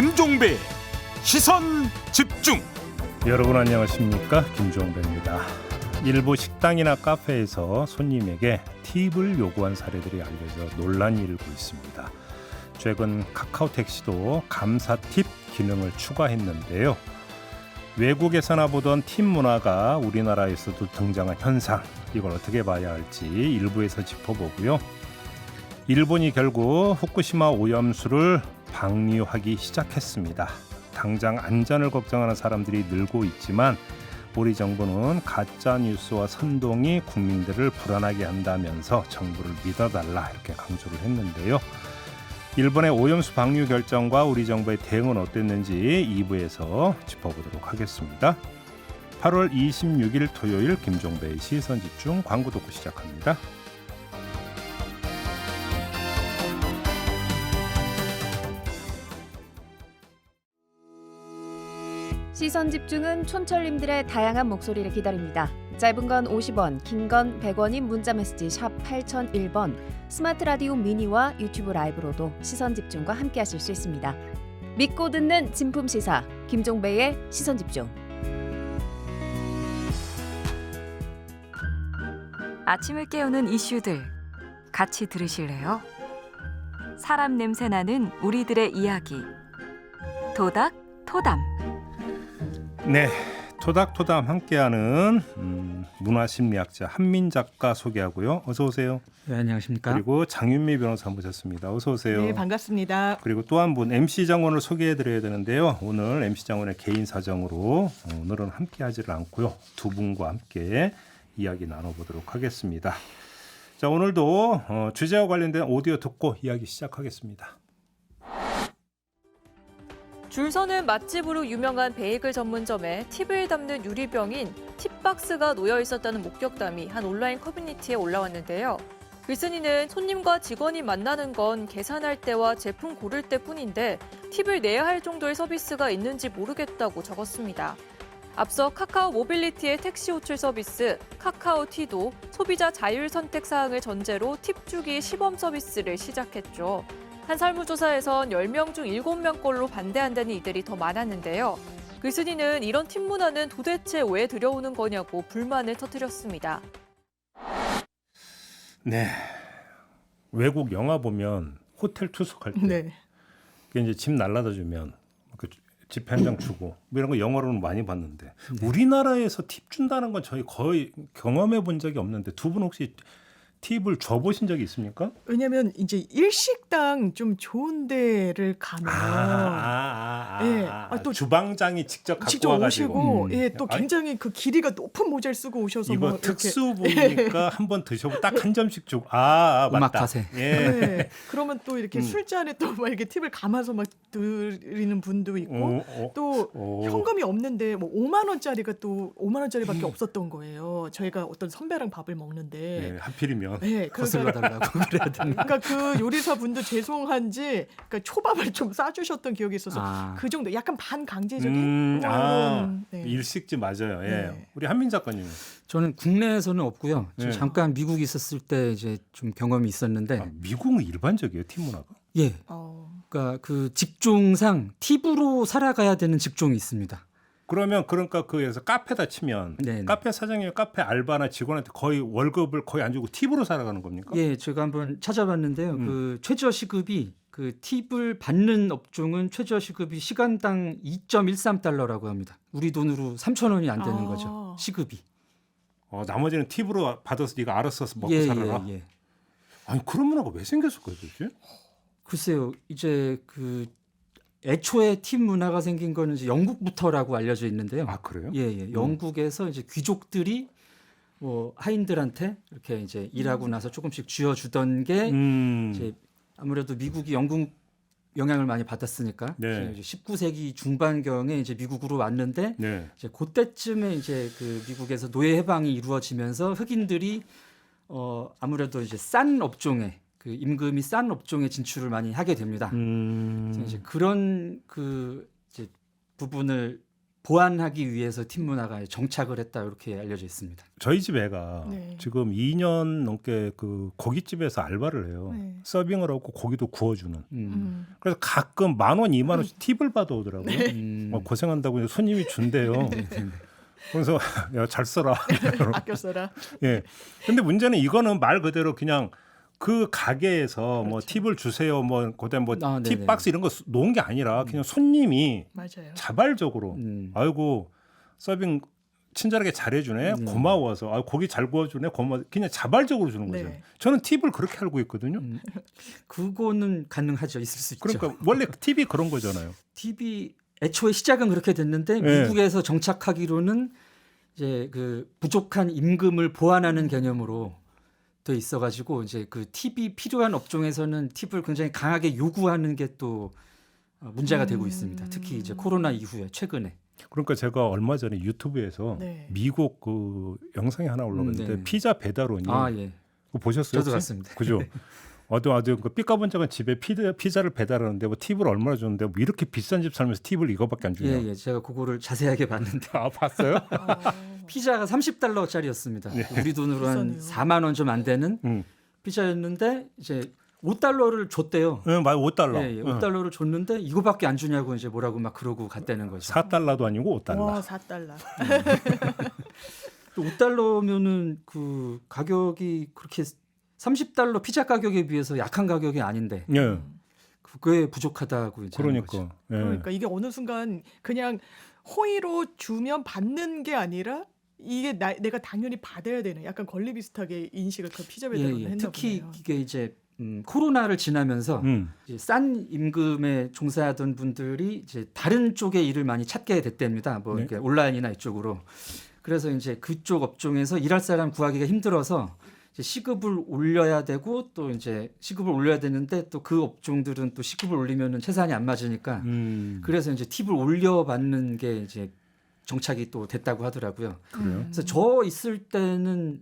김종배 시선 집중. 여러분 안녕하십니까, 김종배입니다. 일부 식당이나 카페에서 손님에게 팁을 요구한 사례들이 알려져 논란이 일고 있습니다. 최근 카카오택시도 감사 팁 기능을 추가했는데요. 외국에서나 보던 팁 문화가 우리나라에서도 등장한 현상, 이걸 어떻게 봐야 할지 일부에서 짚어보고요. 일본이 결국 후쿠시마 오염수를 방류하기 시작했습니다. 당장 안전을 걱정하는 사람들이 늘고 있지만 우리 정부는 가짜 뉴스와 선동이 국민들을 불안하게 한다면서 정부를 믿어달라 이렇게 강조를 했는데요. 일본의 오염수 방류 결정과 우리 정부의 대응은 어땠는지 2부에서 짚어보도록 하겠습니다. 8월 26일 토요일 김종배의 시선집중 광고 듣고 시작합니다. 시선 집중은 촌철님들의 다양한 목소리를 기다립니다. 짧은 건 50원, 긴 건 100원인 문자메시지 샵 8001번, 스마트 라디오 미니와 유튜브 라이브로도 시선 집중과 함께하실 수 있습니다. 믿고 듣는 진품 시사 김종배의 시선 집중. 아침을 깨우는 이슈들 같이 들으실래요? 사람 냄새 나는 우리들의 이야기 도닥 토담. 네, 토닥토담 함께하는 문화심리학자 한민 작가 소개하고요. 어서 오세요. 네, 안녕하십니까. 그리고 장윤미 변호사 모셨습니다. 어서 오세요. 네, 반갑습니다. 그리고 또 한 분 MC 장원을 소개해드려야 되는데요. 오늘 MC 장원의 개인 사정으로 오늘은 함께하지를 않고요. 두 분과 함께 이야기 나눠보도록 하겠습니다. 자, 오늘도 주제와 관련된 오디오 듣고 이야기 시작하겠습니다. 줄 서는 맛집으로 유명한 베이글 전문점에 팁을 담는 유리병인 팁박스가 놓여 있었다는 목격담이 한 온라인 커뮤니티에 올라왔는데요. 글쓴이는 손님과 직원이 만나는 건 계산할 때와 제품 고를 때뿐인데 팁을 내야 할 정도의 서비스가 있는지 모르겠다고 적었습니다. 앞서 카카오 모빌리티의 택시 호출 서비스 카카오티도 소비자 자율 선택 사항을 전제로 팁 주기 시범 서비스를 시작했죠. 한 설문조사에선 10명 중 7명 걸로 반대한다는 이들이 더 많았는데요. 글쓴이는 이런 팁 문화는 도대체 왜 들여오는 거냐고 불만을 터뜨렸습니다. 네, 외국 영화 보면 호텔 투숙할 때 네. 이제 집 날라다 주면 집 한 장 주고 뭐 이런 거 영화로는 많이 봤는데 우리나라에서 팁 준다는 건 저희 거의 경험해 본 적이 없는데 두 분 혹시 팁을 줘보신 적이 있습니까? 왜냐하면 이제 일식당 좀 좋은 데를 가면 예, 또 주방장이 직접 갖고 직접 와가지고 오시고 예, 또 굉장히 그 길이가 높은 모자를 쓰고 오셔서 이거 뭐 특수 부위니까 한번 드셔보고 딱 한 점씩 주고 맞다. 오마카세. 예. 예, 그러면 또 이렇게 술잔에 또 막 이렇게 팁을 감아서 막 드리는 분도 있고 또 현금이 없는데 뭐 5만 원짜리가 또 5만 원짜리밖에 없었던 거예요. 저희가 어떤 선배랑 밥을 먹는데 예, 하필이면 네, 거슬러 달라고 그래야 되나? 그러니까 그 요리사 분도 죄송한지 그러니까 초밥을 좀 싸주셨던 기억이 있어서 그 정도 약간 반강제적인 네. 일식집 맞아요. 예. 네. 우리 한민 작가님. 저는 국내에서는 없고요. 네. 잠깐 미국에 있었을 때 이제 좀 경험이 있었는데, 미국은 일반적이에요, 팁 문화가? 예, 그러니까 그 직종상 팁으로 살아가야 되는 직종이 있습니다. 그러니까 그에서 카페다 치면 네네. 카페 사장님, 카페 알바나 직원한테 거의 월급을 거의 안 주고 팁으로 살아가는 겁니까? 예, 제가 한번 찾아봤는데요. 그 최저 시급이 그 팁을 받는 업종은 최저 시급이 시간당 2.13달러라고 합니다. 우리 돈으로 3,000원이 안 되는 거죠. 시급이. 나머지는 팁으로 받아서 네가 알아서 먹고 살아라. 예. 아니 그런 문화가 왜 생겼을까요, 도대체? 글쎄요, 이제 그 애초에 팁 문화가 생긴 거는 이제 영국부터라고 알려져 있는데요. 아 그래요? 예. 영국에서 이제 귀족들이 뭐 하인들한테 이렇게 이제 일하고 나서 조금씩 쥐어주던 게 이제 아무래도 미국이 영국 영향을 많이 받았으니까 네. 이제 19세기 중반경에 이제 미국으로 왔는데 네. 이제 그때쯤에 이제 그 미국에서 노예 해방이 이루어지면서 흑인들이 아무래도 이제 싼 업종에 그 임금이 싼 업종에 진출을 많이 하게 됩니다. 그래서 이제 그런 그 이제 부분을 보완하기 위해서 팁 문화가 정착을 했다 이렇게 알려져 있습니다. 저희 집 애가 네. 지금 2년 넘게 그 고깃집에서 알바를 해요. 네. 서빙을 하고 고기도 구워주는. 그래서 네. 가끔 10,000원, 20,000원씩 팁을 받아오더라고요. 고생한다고 손님이 준대요. 그래서 야, 잘 써라. 아껴 써라. 예. 근데 문제는 이거는 말 그대로 그냥 그 가게에서 뭐 그렇죠. 팁을 주세요, 뭐 그다음 뭐 아, 네네. 팁박스 이런 거 놓은 게 아니라 그냥 손님이 맞아요. 자발적으로 아이고 서빙 친절하게 잘해주네, 고마워서 고기 잘 구워주네, 고마워, 그냥 자발적으로 주는 거죠. 네. 저는 팁을 그렇게 알고 있거든요. 그거는 가능하죠. 있을 수 있죠. 그러니까 원래 팁이 그런 거잖아요. 팁이 애초에 시작은 그렇게 됐는데 네. 미국에서 정착하기로는 이제 그 부족한 임금을 보완하는 개념으로 돼 있어가지고 이제 그 팁이 필요한 업종에서는 팁을 굉장히 강하게 요구하는 게 또 문제가 되고 있습니다. 특히 이제 코로나 이후에 최근에. 그러니까 제가 얼마 전에 유튜브에서 네. 미국 그 영상이 하나 올라갔는데 네. 피자 배달원이 예. 그거 보셨어요? 저도 혹시? 봤습니다. 그죠? 아주 그 삐까번쩍한 집에 피자를 배달하는데 뭐 팁을 얼마나 주는데 뭐 이렇게 비싼 집 살면서 팁을 이거밖에 안 주냐? 예. 제가 그거를 자세하게 봤는데 아 봤어요? 피자가 $30짜리였습니다. 우리 돈으로 한 비싸네요. 4만 원 좀 안 되는 피자였는데 이제 $5를 줬대요. 응, 맞아 $5. 예, $5를 줬는데 이거밖에 안 주냐고 이제 뭐라고 막 그러고 갔다는 거죠. $4도 아니고 $5. 와, $4. 또 $5면은 그 가격이 그렇게 $30 피자 가격에 비해서 약한 가격이 아닌데 예. 그게 부족하다고 이제 하는 거죠. 그러니까. 예. 그러니까 이게 어느 순간 그냥 호의로 주면 받는 게 아니라 이게 내가 당연히 받아야 되는 약간 권리 비슷하게 인식을 그 피자 배달을 했나 특히 보네요. 이게 이제 코로나를 지나면서 음. 이제 싼 임금에 종사하던 분들이 이제 다른 쪽의 일을 많이 찾게 됐답니다. 뭐 네. 이렇게 온라인이나 이쪽으로. 그래서 이제 그쪽 업종에서 일할 사람 구하기가 힘들어서 이제 시급을 올려야 되고 또 이제 시급을 올려야 되는데 또 그 업종들은 또 시급을 올리면은 채산이 안 맞으니까 그래서 이제 팁을 올려받는 게 이제 정착이 또 됐다고 하더라고요. 그래요? 그래서 저 있을 때는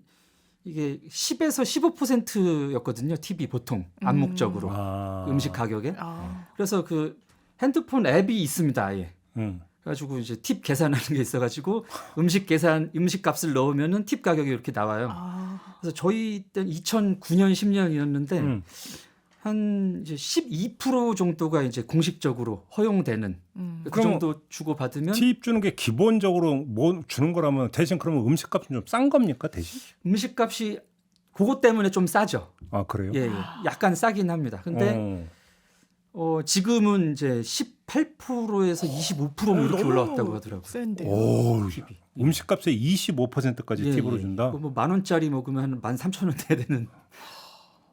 이게 10에서 15%였거든요. 팁이 보통 암묵적으로 아. 음식 가격에. 아, 그래서 그 핸드폰 앱이 있습니다. 아예. 그래가지고 이제 팁 계산하는 게 있어가지고 음식 값을 넣으면은 팁 가격이 이렇게 나와요. 아, 그래서 저희 때는 2009년 10년이었는데 한 이제 12% 정도가 이제 공식적으로 허용되는 그 그럼 정도 주고 받으면 팁 주는 게 기본적으로 뭐 주는 거라면 대신 그러면 음식값은 좀 싼 겁니까 대신? 음식값이 그것 때문에 좀 싸죠. 아 그래요? 예. 약간 싸긴 합니다. 근데 지금은 이제 18%에서 25%뭐 이렇게 너무 올라왔다고 하더라고요. 센데요. 오, 팁이. 음식값의 25%까지 팁으로 준다. 뭐 10,000원짜리 먹으면 한 13,000원 돼야 되는.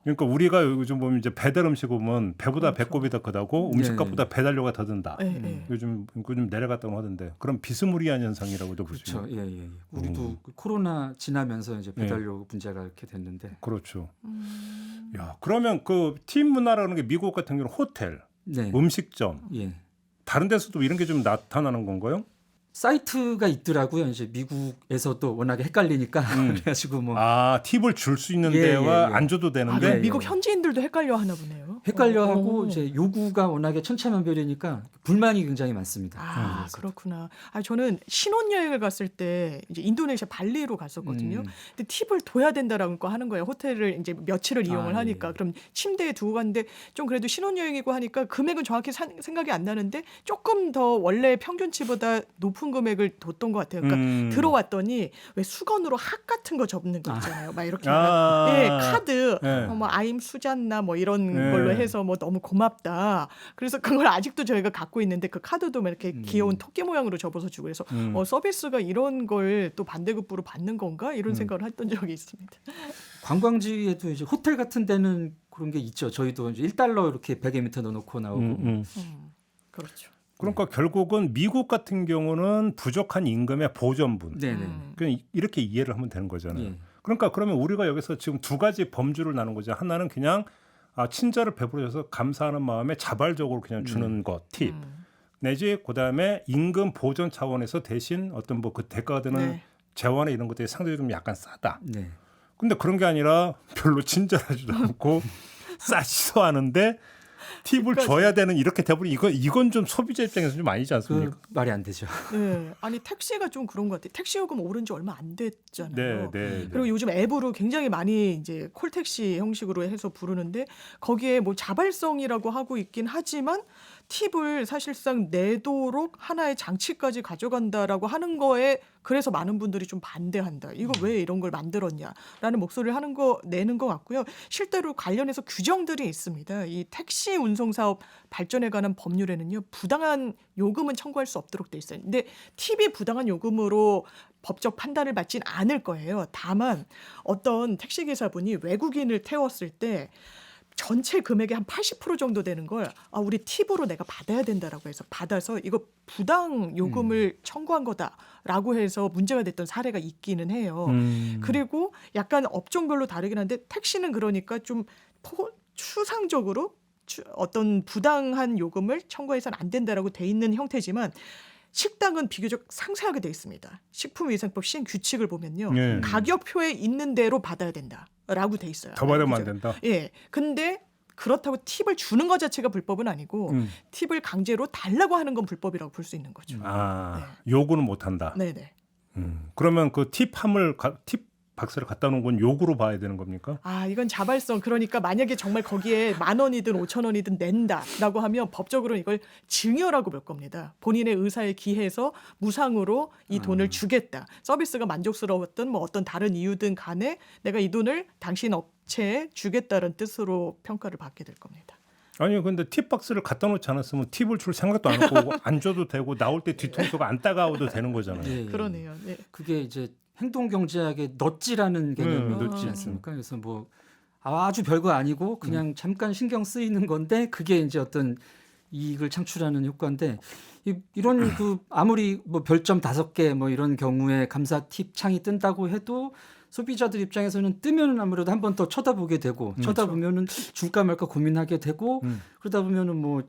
그러니까 우리가 요즘 보면 이제 배달 음식 오면 배보다 그렇죠. 배꼽이 더 크다고 음식값보다 배달료가 더 든다. 네, 네. 요즘 내려갔다고 하던데 그럼 비스무리한 현상이라고도 볼 수 그렇죠. 있는. 예. 우리도 그 코로나 지나면서 이제 배달료 문제가 이렇게 됐는데. 그렇죠. 야 그러면 그 팁 문화라는 게 미국 같은 경우는 호텔, 네. 음식점 예. 다른 데서도 이런 게 좀 나타나는 건가요? 사이트가 있더라고요. 이제 미국에서도 워낙에 헷갈리니까 그래가지고 뭐 아 팁을 줄 수 있는 예, 데와 예, 예. 안 줘도 아, 되는데 그럼 예. 미국 현지인들도 헷갈려 하나 보네요. 헷갈려하고 어. 이제 요구가 워낙에 천차만별이니까 불만이 굉장히 많습니다. 아, 그래서. 그렇구나. 아, 저는 신혼여행을 갔을 때 이제 인도네시아 발리로 갔었거든요. 근데 팁을 둬야 된다라고 하는 거예요. 호텔을 이제 며칠을 이용을 아, 하니까. 예. 그럼 침대에 두고 갔는데 좀 그래도 신혼여행이고 하니까 금액은 정확히 생각이 안 나는데 조금 더 원래 평균치보다 높은 금액을 뒀던 것 같아요. 그러니까 들어왔더니 왜 수건으로 학 같은 거 접는 거 있잖아요. 막 이렇게 예, 카드 예. 뭐 아임 수잔나 뭐 이런 예. 걸로 해서 뭐 너무 고맙다. 그래서 그걸 아직도 저희가 갖고 있는데 그 카드도 막 이렇게 귀여운 토끼 모양으로 접어서 주고 그래서 서비스가 이런 걸 또 반대급부로 받는 건가 이런 생각을 했던 적이 있습니다. 관광지에도 이제 호텔 같은 데는 그런 게 있죠. 저희도 이제 $1 이렇게 베개 밑에 넣어놓고 나오고. 그렇죠. 그러니까 결국은 미국 같은 경우는 부족한 임금의 보전분. 네네. 그냥 이렇게 이해를 하면 되는 거잖아요. 예. 그러니까 그러면 우리가 여기서 지금 두 가지 범주를 나눈 거죠. 하나는 그냥 친절을 베풀어줘서 감사하는 마음에 자발적으로 그냥 주는 것, 팁. 내지 그다음에 임금 보전 차원에서 대신 어떤 뭐 그 대가가 되는 네. 재원이나 이런 것들이 상대적으로 좀 약간 싸다. 네. 근데 그런 게 아니라 별로 친절하지도 않고 싸지도 않은데 팁을 줘야 되는 이렇게 돼버리 이건 좀 소비자 입장에서 좀 아니지 않습니까? 그 말이 안 되죠. 네. 아니 택시가 좀 그런 것 같아요. 택시 요금 오른 지 얼마 안 됐잖아요. 네. 그리고 요즘 앱으로 굉장히 많이 이제 콜택시 형식으로 해서 부르는데 거기에 뭐 자발성이라고 하고 있긴 하지만 팁을 사실상 내도록 하나의 장치까지 가져간다라고 하는 거에 그래서 많은 분들이 좀 반대한다. 이거 왜 이런 걸 만들었냐라는 목소리를 내는 것 같고요. 실제로 관련해서 규정들이 있습니다. 이 택시 운송 사업 발전에 관한 법률에는요. 부당한 요금은 청구할 수 없도록 돼 있어요. 근데 팁이 부당한 요금으로 법적 판단을 받진 않을 거예요. 다만 어떤 택시 기사분이 외국인을 태웠을 때 전체 금액의 한 80% 정도 되는 걸 우리 팁으로 내가 받아야 된다라고 해서 받아서 이거 부당 요금을 청구한 거다라고 해서 문제가 됐던 사례가 있기는 해요. 그리고 약간 업종별로 다르긴 한데 택시는 그러니까 좀 추상적으로 어떤 부당한 요금을 청구해서는 안 된다라고 돼 있는 형태지만 식당은 비교적 상세하게 돼 있습니다. 식품위생법 시행 규칙을 보면요. 네. 가격표에 있는 대로 받아야 된다라고 돼 있어요. 더 받으면 안 된다. 예. 근데 그렇다고 팁을 주는 것 자체가 불법은 아니고 팁을 강제로 달라고 하는 건 불법이라고 볼 수 있는 거죠. 요구는 못 한다. 네네. 그러면 그 팁 박스를 갖다 놓은 건 요구로 봐야 되는 겁니까? 이건 자발성. 그러니까 만약에 정말 거기에 10,000원이든 5,000원이든 낸다라고 하면 법적으로 이걸 증여라고 볼 겁니다. 본인의 의사에 기해서 무상으로 이 돈을 주겠다. 서비스가 만족스러웠던 뭐 어떤 다른 이유든 간에 내가 이 돈을 당신 업체에 주겠다는 뜻으로 평가를 받게 될 겁니다. 아니 근데 팁 박스를 갖다 놓지 않았으면 팁을 줄 생각도 안 하고 안 줘도 되고 나올 때 뒤통수가 안 따가워도 되는 거잖아요. 예, 그러네요. 네. 그게 이제 행동경제학의 넛지라는 개념이 있지 않습니까? 그래서 뭐 아주 별거 아니고 그냥 잠깐 신경 쓰이는 건데 그게 이제 어떤 이익을 창출하는 효과인데 이런 그 아무리 뭐 별점 5개 뭐 이런 경우에 감사 팁 창이 뜬다고 해도 소비자들 입장에서는 뜨면은 아무래도 한 번 더 쳐다보게 되고 쳐다보면은 줄까 말까 고민하게 되고 그러다 보면은 뭐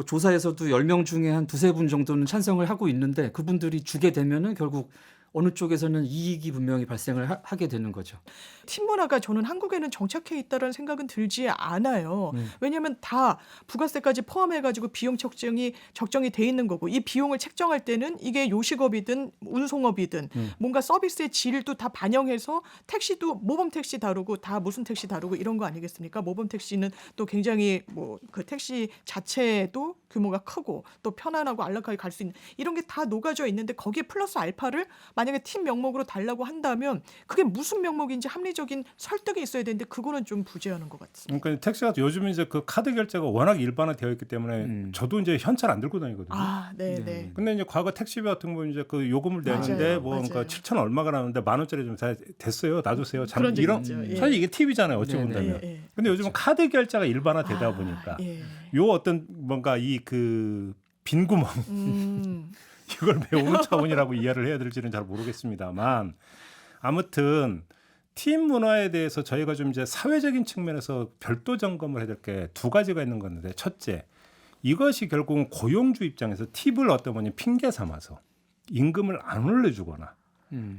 조사에서도 10명 중에 한 2-3분 정도는 찬성을 하고 있는데 그분들이 주게 되면은 결국 어느 쪽에서는 이익이 분명히 발생을 하게 되는 거죠. 팁 문화가 저는 한국에는 정착해 있다는 생각은 들지 않아요. 왜냐하면 다 부가세까지 포함해가지고 비용 적정이 돼 있는 거고 이 비용을 책정할 때는 이게 요식업이든 운송업이든 뭔가 서비스의 질도 다 반영해서 택시도 모범 택시 다루고 다 무슨 택시 다루고 이런 거 아니겠습니까? 모범 택시는 또 굉장히 뭐 그 택시 자체도 규모가 크고 또 편안하고 안락하게 갈 수 있는 이런 게 다 녹아져 있는데 거기에 플러스 알파를 만약에 팁 명목으로 달라고 한다면 그게 무슨 명목인지 합리적인 설득이 있어야 되는데 그거는 좀 부재하는 것 같습니다. 그러니까 택시가 요즘 이제 그 카드 결제가 워낙 일반화되어 있기 때문에 저도 이제 현찰 안 들고 다니거든요. 네네. 근데 이제 과거 택시비 같은 거 이제 그 요금을 내는데 맞아요. 그러니까 7,000 얼마가 나오는데 10,000원짜리 좀 다 됐어요. 놔주세요. 그런 적이 이런 있죠. 예. 사실 이게 팁이잖아요. 어찌 네네. 본다면. 예. 근데 요즘은 카드 결제가 일반화되다 보니까 요 어떤 뭔가 이 그 빈 구멍 이걸 메우는 차원이라고 이해를 해야 될지는 잘 모르겠습니다만 아무튼 팁 문화에 대해서 저희가 좀 이제 사회적인 측면에서 별도 점검을 해야 될 게 2가지가 있는 건데 첫째 이것이 결국은 고용주 입장에서 팁을 어떤 뭐냐 핑계 삼아서 임금을 안 올려주거나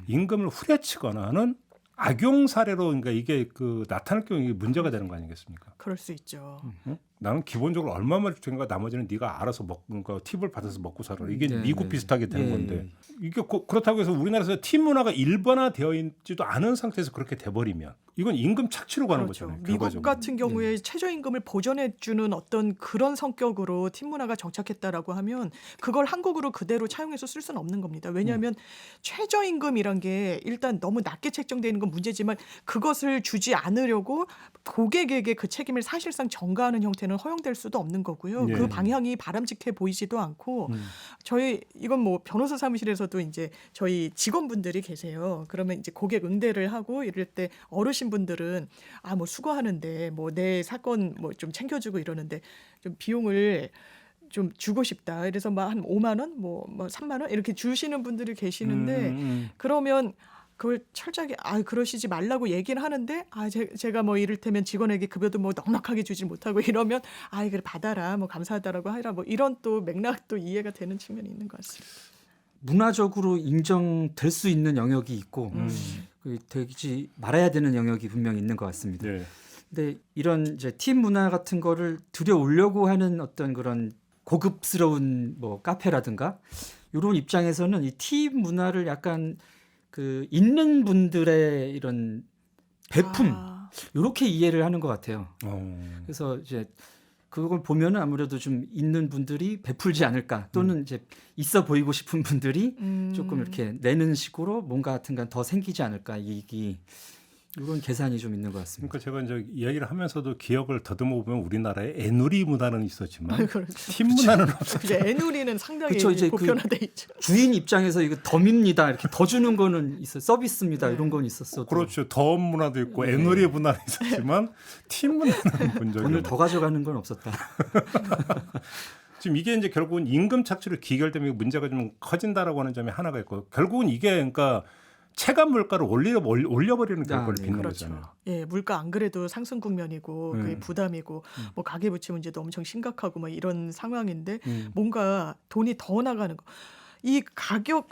임금을 후려치거나 하는 악용 사례로 그러니까 이게 그 나타날 경우에 이게 문제가 되는 거 아니겠습니까? 그럴 수 있죠. 응? 나는 기본적으로 얼마만 줄 테니까 나머지는 네가 알아서 먹고 팁을 받아서 먹고 살아. 이게 미국 비슷하게 되는 건데 이게 그렇다고 해서 우리나라에서 팁 문화가 일반화되어 있지도 않은 상태에서 그렇게 돼버리면 이건 임금 착취로 가는 거잖아요. 미국 결과적으로. 같은 경우에 최저임금을 보전해주는 어떤 그런 성격으로 팁 문화가 정착했다라고 하면 그걸 한국으로 그대로 차용해서 쓸 수는 없는 겁니다. 왜냐하면 최저임금이란 게 일단 너무 낮게 책정되는 건 문제지만 그것을 주지 않으려고 고객에게 그 책임을 사실상 전가하는 형태는 허용될 수도 없는 거고요. 그 방향이 바람직해 보이지도 않고 저희 이건 뭐 변호사 사무실에서도 이제 저희 직원분들이 계세요. 그러면 이제 고객 응대를 하고 이럴 때 어르신분들은 뭐 수고하는데 뭐 내 사건 뭐 좀 챙겨주고 이러는데 좀 비용을 좀 주고 싶다. 그래서 막 한 5만 원, 뭐 3만 원 이렇게 주시는 분들이 계시는데 그러면 그걸 철저하게 그러시지 말라고 얘기를 하는데 제가 뭐 이를테면 직원에게 급여도 뭐 넉넉하게 주지 못하고 이러면 그래 받아라 뭐 감사하다라고 하라 뭐 이런 또 맥락도 이해가 되는 측면이 있는 것 같습니다. 문화적으로 인정될 수 있는 영역이 있고 되지 말아야 되는 영역이 분명히 있는 것 같습니다. 근데 이런 이제 팁 문화 같은 거를 들여오려고 하는 어떤 그런 고급스러운 뭐 카페라든가 이런 입장에서는 이 팁 문화를 약간 그 있는 분들의 이런 베품 이렇게 이해를 하는 것 같아요. 그래서 이제 그걸 보면은 아무래도 좀 있는 분들이 베풀지 않을까 또는 이제 있어 보이고 싶은 분들이 조금 이렇게 내는 식으로 뭔가 같은 건 더 생기지 않을까 이익이 이런 계산이 좀 있는 것 같습니다. 그러니까 제가 이제 이야기를 하면서도 기억을 더듬어 보면 우리나라에 애누리 문화는 있었지만 그렇죠. 팀 문화는 없었죠. 이제 애누리는 상당히 그쵸, 이제 보편화돼 있죠. 주인 입장에서 이거 덤입니다 이렇게 더 주는 거는 있어 서비스입니다 이런 건 있었어. 그렇죠. 더 문화도 있고 애누리 문화는 있었지만 팀 문화는 본 적이 돈을 더 가져가는 건 없었다. 지금 이게 이제 결국은 임금 착취로 기결되면 문제가 좀 커진다라고 하는 점이 하나가 있고 결국은 이게 그러니까 체감 물가를 올려버리는 결과를 네. 빚는 그렇죠. 거잖아요. 예, 물가 안 그래도 상승 국면이고 그게 부담이고 뭐 가계부채 문제도 엄청 심각하고 뭐 이런 상황인데 뭔가 돈이 더 나가는 거. 이 가격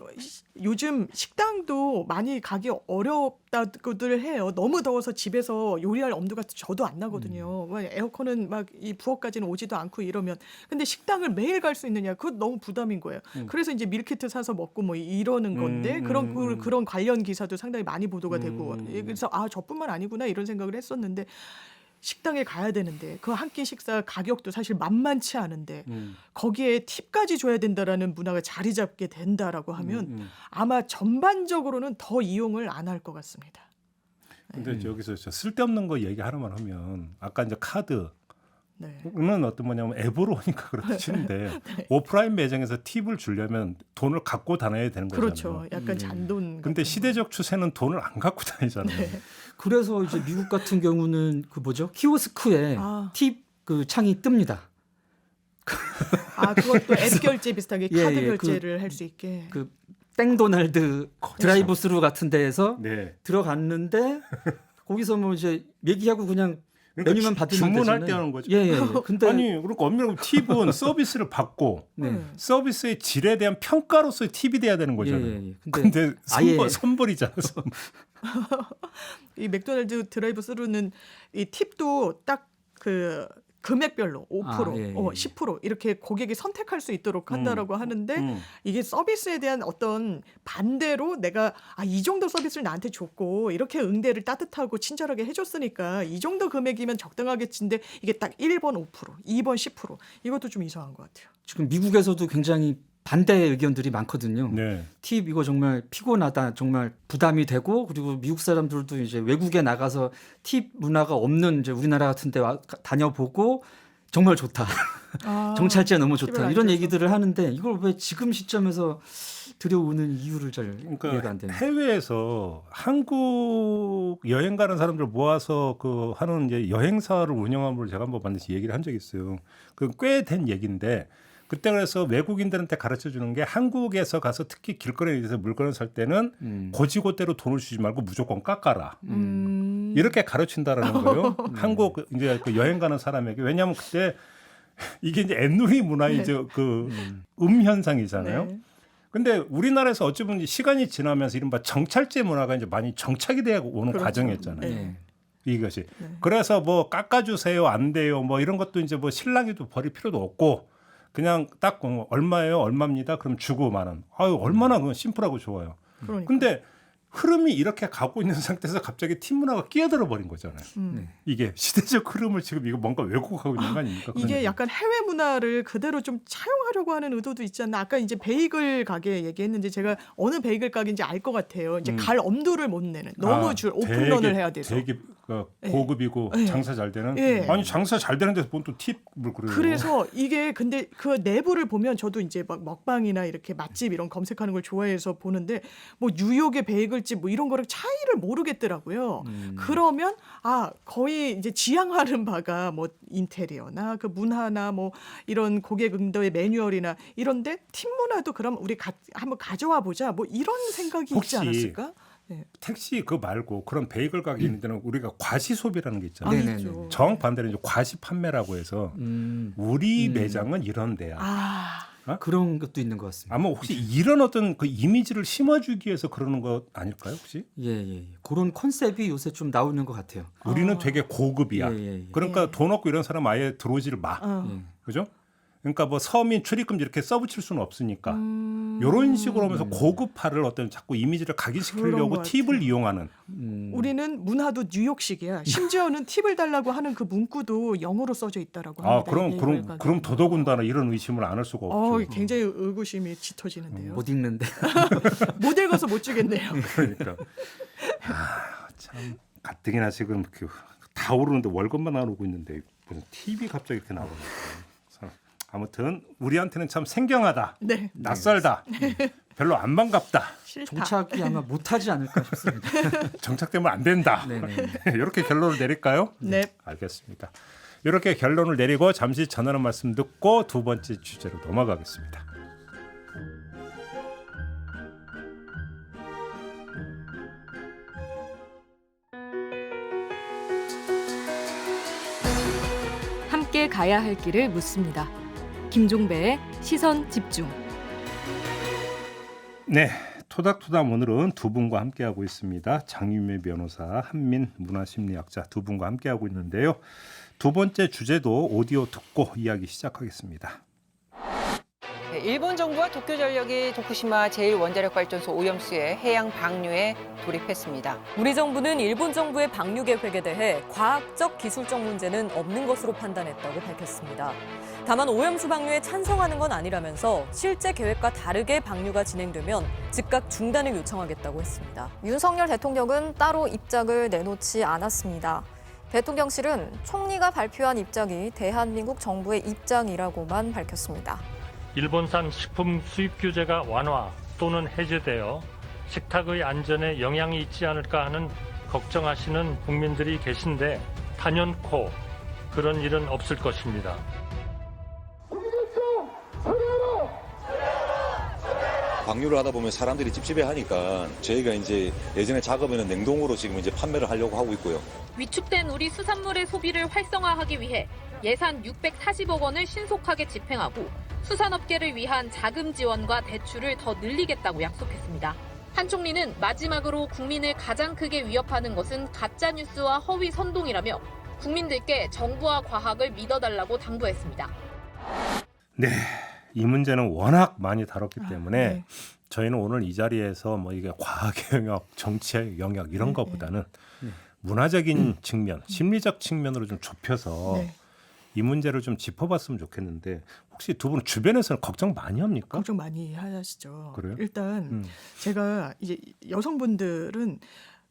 요즘 식당도 많이 가기 어렵다고들 해요. 너무 더워서 집에서 요리할 엄두가 저도 안 나거든요. 에어컨은 막 이 부엌까지는 오지도 않고 이러면 근데 식당을 매일 갈 수 있느냐 그거 너무 부담인 거예요. 그래서 이제 밀키트 사서 먹고 뭐 이러는 건데 그런 관련 기사도 상당히 많이 보도가 되고 그래서 아 저뿐만 아니구나 이런 생각을 했었는데 식당에 가야 되는데 그 한 끼 식사 가격도 사실 만만치 않은데 거기에 팁까지 줘야 된다라는 문화가 자리 잡게 된다라고 하면 아마 전반적으로는 더 이용을 안 할 것 같습니다. 근데 여기서 저 쓸데없는 거 얘기 하나만 하면 아까 이제 카드 네. 는 어떤 뭐냐면 앱으로 오니까 그렇게 치는데 오프라인 매장에서 팁을 주려면 돈을 갖고 다녀야 되는 거잖아요. 그렇죠. 약간 잔돈. 근데 같은 시대적 추세는 돈을 안 갖고 다니잖아요. 네. 그래서 이제 미국 같은 경우는 그 뭐죠 키오스크에 아. 팁 그 창이 뜹니다. 거. 아 그것도 앱 결제 비슷하게 예, 카드 예, 결제를 할 수 있게. 그 땡도날드 드라이브스루 같은 데에서 네. 들어갔는데 거기서 뭐 이제 얘기하고 그냥 메뉴만 받으면 주문할 되잖아요. 때 하는 거죠. 예, 예. 근데 아니 그러니까 엄밀히 팁은 서비스를 받고 네. 서비스의 질에 대한 평가로서의 팁이 돼야 되는 거잖아요. 예, 예. 근데 아예 선벌이잖아요. 선벌. 이 맥도날드 드라이브스루는 이 팁도 딱 그 금액별로 5%, 아, 예, 예. 10% 이렇게 고객이 선택할 수 있도록 한다라고 하는데 이게 서비스에 대한 어떤 반대로 내가 이 정도 서비스를 나한테 줬고 이렇게 응대를 따뜻하고 친절하게 해줬으니까 이 정도 금액이면 적당하겠지인데 이게 딱 1번 5%, 2번 10% 이것도 좀 이상한 것 같아요. 지금 미국에서도 굉장히 반대 의견들이 많거든요. 네. 팁 이거 정말 피곤하다, 정말 부담이 되고 그리고 미국 사람들도 이제 외국에 나가서 팁 문화가 없는 이제 우리나라 같은데 다녀보고 정말 좋다. 정찰제 너무 좋다. 팁을 이런 안 얘기들을 하는데 이걸 왜 지금 시점에서 들여오는 이유를 잘 이해가 그러니까 안 됩니다. 해외에서 한국 여행 가는 사람들 모아서 그 하는 이제 여행사를 운영하는 걸 제가 한번 반드시 얘기를 한 적이 있어요. 그 꽤 된 얘기인데 그때 그래서 외국인들한테 가르쳐 주는 게 한국에서 가서 특히 길거리에서 물건을 살 때는 고지고대로 돈을 주지 말고 무조건 깎아라. 이렇게 가르친다라는 거예요. 한국 이제 그 여행 가는 사람에게. 왜냐하면 그때 이게 이제 앤누리 문화의 이제 그 현상이잖아요. 네. 근데 우리나라에서 어찌 보면 시간이 지나면서 이른바 정찰제 문화가 이제 많이 정착이 되어 오는 그렇죠. 과정이었잖아요. 네. 이것이. 네. 그래서 뭐 깎아주세요, 안 돼요, 뭐 이런 것도 이제 뭐 신랑이도 버릴 필요도 없고 그냥 딱 얼마예요, 얼마입니다. 그럼 주고 마는. 아유 얼마나 그건 심플하고 좋아요. 그러니까. 근데 흐름이 이렇게 가고 있는 상태에서 갑자기 팀 문화가 끼어들어 버린 거잖아요. 네. 이게 시대적 흐름을 지금 이거 뭔가 왜곡하고 있는 거 아닙니까? 이게 약간 해외 문화를 그대로 좀 차용하려고 하는 의도도 있지 않나. 아까 이제 베이글 가게 얘기했는데 제가 어느 베이글 가게인지 알 것 같아요. 이제 갈 엄두를 못 내는. 너무 오픈런을 해야 돼서. 되게 고급이고 네. 장사 잘 되는. 네. 아니 장사 잘 되는 데서 뭔 또 팁을 그래요. 그래서 이게 근데 그 내부를 보면 저도 이제 막 먹방이나 이렇게 맛집 이런 검색하는 걸 좋아해서 보는데 뭐 뉴욕의 베이글집 뭐 이런 거를 차이를 모르겠더라고요. 그러면 거의 이제 지향하는 바가 뭐 인테리어나 그 문화나 뭐 이런 고객 응대의 매뉴얼이나 이런데 팀 문화도 그럼 우리 한번 가져와 보자 뭐 이런 생각이 있지 혹시 않았을까? 택시 그거 말고 그런 베이글 가게 있는 데는 우리가 과시 소비라는 게 있잖아요. 네네네. 있죠. 정반대로 이제 과시 판매라고 해서 우리 매장은 이런 데야. 그런 것도 있는 것 같습니다. 아마 혹시 이런 어떤 그 이미지를 심어주기 위해서 그러는 거 아닐까요, 혹시? 예. 그런 컨셉이 요새 좀 나오는 것 같아요. 우리는 되게 고급이야. 예. 그러니까 돈 없고 이런 사람 아예 들어오지를 마. 예. 그죠? 그러니까 뭐 서민 출입금 이렇게 써붙일 수는 없으니까 이런 식으로 하면서 고급화를 어떤 자꾸 이미지를 그런 각인시키려고 것 팁을 같아요. 이용하는. 우리는 문화도 뉴욕식이야. 심지어는 팁을 달라고 하는 그 문구도 영어로 써져 있다라고 아 합니다. 그럼 더더군다나 이런 의심을 안 할 수가 없죠. 굉장히 의구심이 짙어지는데요. 못 읽는데. 못 읽어서 못 주겠네요. 그러니까 참 가뜩이나 지금 다 오르는데 월급만 안 오고 있는데 무슨 팁이 갑자기 이렇게 나오니까. 아무튼 우리한테는 참 생경하다, 네. 낯설다, 별로 안 반갑다, 싫다. 정착이 아마 못하지 않을까 싶습니다. 정착되면 안 된다. 네네. 이렇게 결론을 내릴까요? 네. 알겠습니다. 이렇게 결론을 내리고 잠시 전하는 말씀 듣고 두 번째 주제로 넘어가겠습니다. 함께 가야 할 길을 묻습니다. 김종배의 시선 집중. 네, 토닥토닥 오늘은 두 분과 함께하고 있습니다. 장윤매 변호사, 한민 문화심리학자 두 분과 함께하고 있는데요. 두 번째 주제도 오디오 듣고 이야기 시작하겠습니다. 네, 일본 정부와 도쿄전력이 도쿠시마 제1원자력발전소 오염수의 해양 방류에 돌입했습니다. 우리 정부는 일본 정부의 방류 계획에 대해 과학적, 기술적 문제는 없는 것으로 판단했다고 밝혔습니다. 다만 오염수 방류에 찬성하는 건 아니라면서 실제 계획과 다르게 방류가 진행되면 즉각 중단을 요청하겠다고 했습니다. 윤석열 대통령은 따로 입장을 내놓지 않았습니다. 대통령실은 총리가 발표한 입장이 대한민국 정부의 입장이라고만 밝혔습니다. 일본산 식품 수입 규제가 완화 또는 해제되어 식탁의 안전에 영향이 있지 않을까 하는 걱정하시는 국민들이 계신데 단연코 그런 일은 없을 것입니다. 방류를 하다 보면 사람들이 찝찝해하니까 저희가 이제 예전에 작업에는 냉동으로 지금 이제 판매를 하려고 하고 있고요. 위축된 우리 수산물의 소비를 활성화하기 위해 예산 640억 원을 신속하게 집행하고 수산업계를 위한 자금 지원과 대출을 더 늘리겠다고 약속했습니다. 한 총리는 마지막으로 국민을 가장 크게 위협하는 것은 가짜뉴스와 허위 선동이라며 국민들께 정부와 과학을 믿어달라고 당부했습니다. 네, 이 문제는 워낙 많이 다뤘기 때문에 네. 저희는 오늘 이 자리에서 뭐 이게 과학의 영역, 정치의 영역 이런 것보다는 문화적인 측면, 심리적 측면으로 좀 좁혀서 네. 이 문제를 좀 짚어봤으면 좋겠는데 혹시 두 분 주변에서는 걱정 많이 합니까? 걱정 많이 하시죠. 그래요? 일단 제가 이제 여성분들은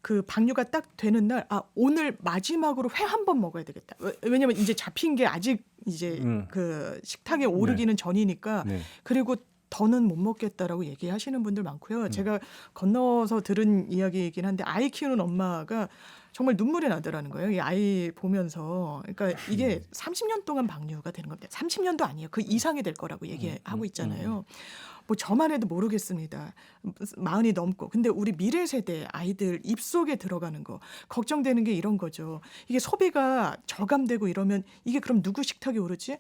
그 방류가 딱 되는 날, 오늘 마지막으로 회 한 번 먹어야 되겠다. 왜냐면 이제 잡힌 게 아직 이제 그 식탁에 오르기는 전이니까 네. 그리고 더는 못 먹겠다라고 얘기하시는 분들 많고요. 제가 건너서 들은 이야기이긴 한데 아이 키우는 엄마가 정말 눈물이 나더라는 거예요. 이 아이 보면서. 그러니까 이게 30년 동안 방류가 되는 겁니다. 30년도 아니에요. 그 이상이 될 거라고 얘기하고 있잖아요. 뭐 저만 해도 모르겠습니다. 40이 넘고. 근데 우리 미래 세대 아이들 입속에 들어가는 거 걱정되는 게 이런 거죠. 이게 소비가 저감되고 이러면 이게 그럼 누구 식탁에 오르지?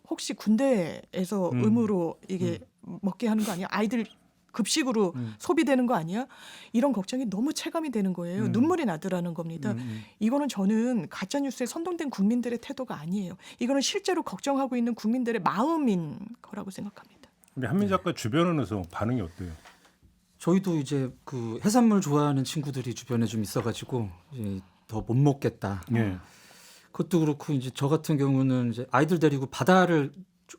혹시 군대에서 의무로 이게 먹게 하는 거 아니야? 아이들 급식으로 소비되는 거 아니야? 이런 걱정이 너무 체감이 되는 거예요. 눈물이 나더라는 겁니다. 이거는 저는 가짜뉴스에 선동된 국민들의 태도가 아니에요. 이거는 실제로 걱정하고 있는 국민들의 마음인 거라고 생각합니다. 우리 한민 작가 주변에서 반응이 어때요? 저희도 이제 그 해산물 좋아하는 친구들이 주변에 좀 있어가지고 이제 더 못 먹겠다. 예. 그것도 그렇고 이제 저 같은 경우는 이제 아이들 데리고 바다를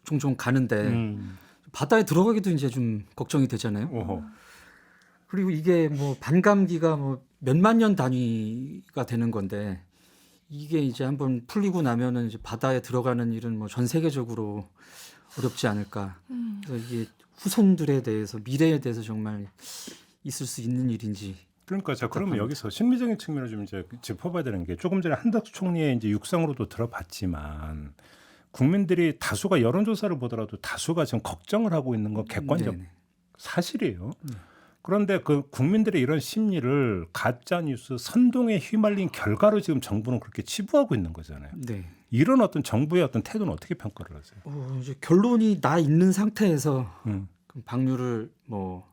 종종 가는데 바다에 들어가기도 이제 좀 걱정이 되잖아요. 어허. 그리고 이게 뭐 반감기가 뭐 몇만 년 단위가 되는 건데 이게 이제 한번 풀리고 나면은 이제 바다에 들어가는 일은 뭐 전 세계적으로 어렵지 않을까. 그래서 이게 후손들에 대해서 미래에 대해서 정말 있을 수 있는 일인지. 그러니까 자 그러면 여기서 심리적인 측면을 좀 이제 짚어봐야 되는 게 조금 전에 한덕수 총리의 이제 육상으로도 들어봤지만 국민들이 다수가 여론조사를 보더라도 다수가 지금 걱정을 하고 있는 건 객관적 사실이에요. 그런데 그 국민들의 이런 심리를 가짜 뉴스 선동에 휘말린 결과로 지금 정부는 그렇게 치부하고 있는 거잖아요. 네. 이런 어떤 정부의 어떤 태도는 어떻게 평가를 하세요? 이제 결론이 나 있는 상태에서 방류를 뭐